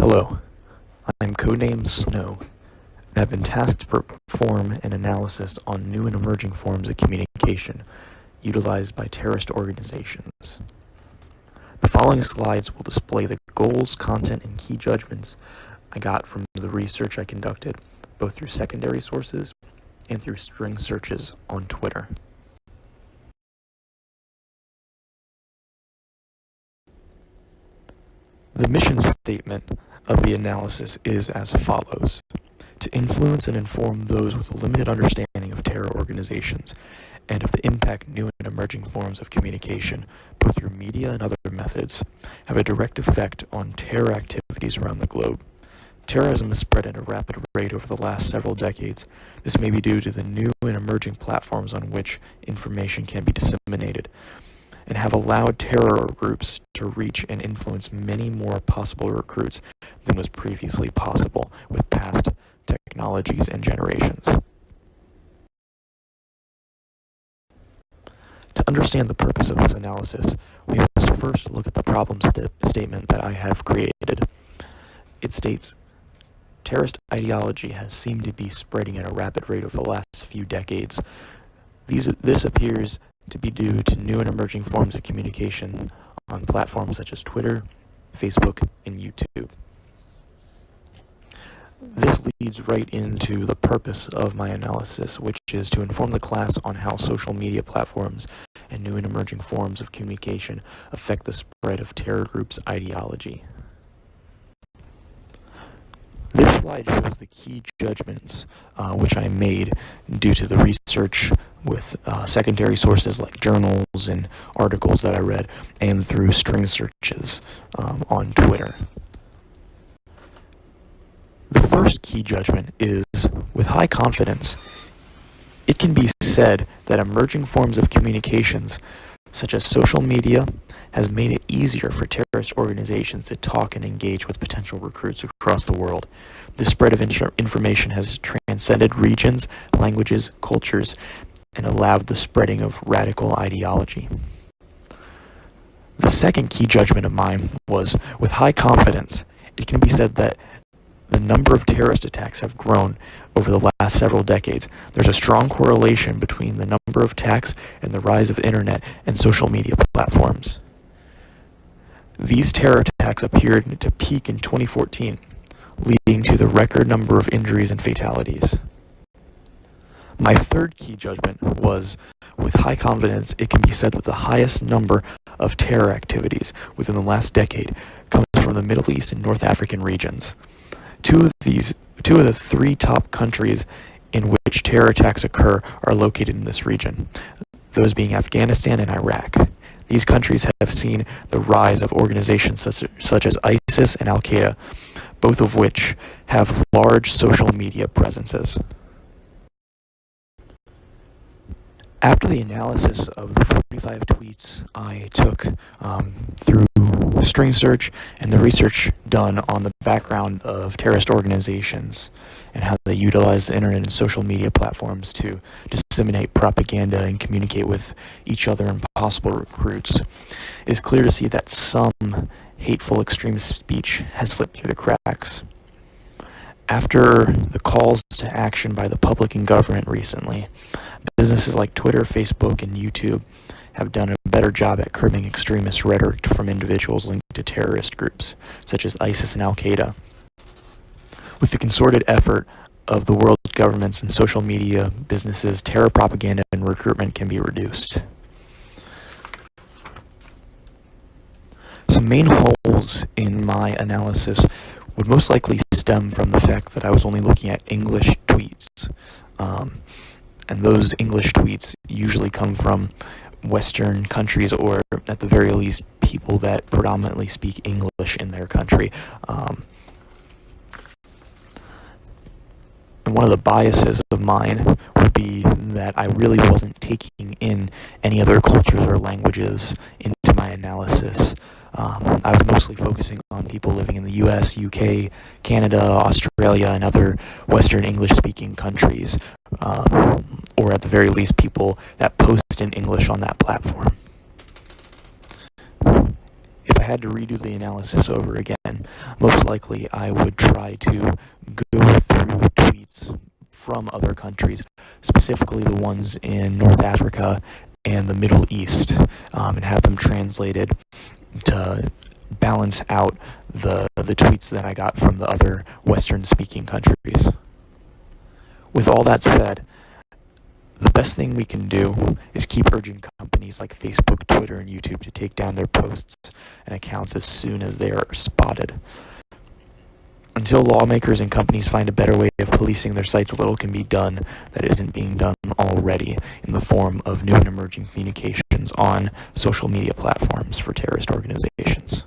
Hello, I'm codenamed Snow, and I've been tasked to perform an analysis on new and emerging forms of communication utilized by terrorist organizations. The following slides will display the goals, content, and key judgments I got from the research I conducted, both through secondary sources and through string searches on Twitter. The mission statement of the analysis is as follows: to influence and inform those with a limited understanding of terror organizations and of the impact new and emerging forms of communication, both through media and other methods, have a direct effect on terror activities around the globe. Terrorism has spread at a rapid rate over the last several decades. This may be due to the new and emerging platforms on which information can be disseminated, and have allowed terror groups to reach and influence many more possible recruits than was previously possible with past technologies and generations. To understand the purpose of this analysis, we must first look at the problem statement that I have created. It states, terrorist ideology has seemed to be spreading at a rapid rate over the last few decades. This appears to be due to new and emerging forms of communication on platforms such as Twitter, Facebook, and YouTube. This leads right into the purpose of my analysis, which is to inform the class on how social media platforms and new and emerging forms of communication affect the spread of terror groups' ideology. This slide shows the key judgments which I made due to the research with secondary sources like journals and articles that I read, and through string searches on Twitter. The first key judgment is, with high confidence, it can be said that emerging forms of communications, such as social media, has made it easier for terrorist organizations to talk and engage with potential recruits across the world. The spread of information has transcended regions, languages, cultures, and allowed the spreading of radical ideology. The second key judgment of mine was, with high confidence, it can be said that the number of terrorist attacks have grown over the last several decades. There's a strong correlation between the number of attacks and the rise of internet and social media platforms. These terror attacks appeared to peak in 2014, leading to the record number of injuries and fatalities. My third key judgment was, with high confidence, it can be said that the highest number of terror activities within the last decade comes from the Middle East and North African regions. Two of the three top countries in which terror attacks occur are located in this region, those being Afghanistan and Iraq. These countries have seen the rise of organizations such as ISIS and Al-Qaeda, both of which have large social media presences. After the analysis of the 45 tweets I took through string search and the research done on the background of terrorist organizations and how they utilize the internet and social media platforms to disseminate propaganda and communicate with each other and possible recruits, it is clear to see that some hateful extremist speech has slipped through the cracks. After the calls to action by the public and government recently, businesses like Twitter, Facebook, and YouTube have done a better job at curbing extremist rhetoric from individuals linked to terrorist groups, such as ISIS and Al-Qaeda. With the concerted effort of the world governments and social media businesses, terror propaganda and recruitment can be reduced. Some main holes in my analysis would most likely stem from the fact that I was only looking at English tweets. And those English tweets usually come from Western countries, or at the very least, people that predominantly speak English in their country. And one of the biases of mine would be that I really wasn't taking in any other cultures or languages into my analysis. I was mostly focusing on people living in the US, UK, Canada, Australia, and other Western English-speaking countries, or at the very least people that post in English on that platform. If I had to redo the analysis over again, most likely I would try to go through tweets from other countries, specifically the ones in North Africa and the Middle East, and have them translated to balance out the tweets that I got from the other Western-speaking countries. With all that said, the best thing we can do is keep urging companies like Facebook, Twitter, and YouTube to take down their posts and accounts as soon as they are spotted. Until lawmakers and companies find a better way of policing their sites, little can be done that isn't being done already in the form of new and emerging communications on social media platforms for terrorist organizations.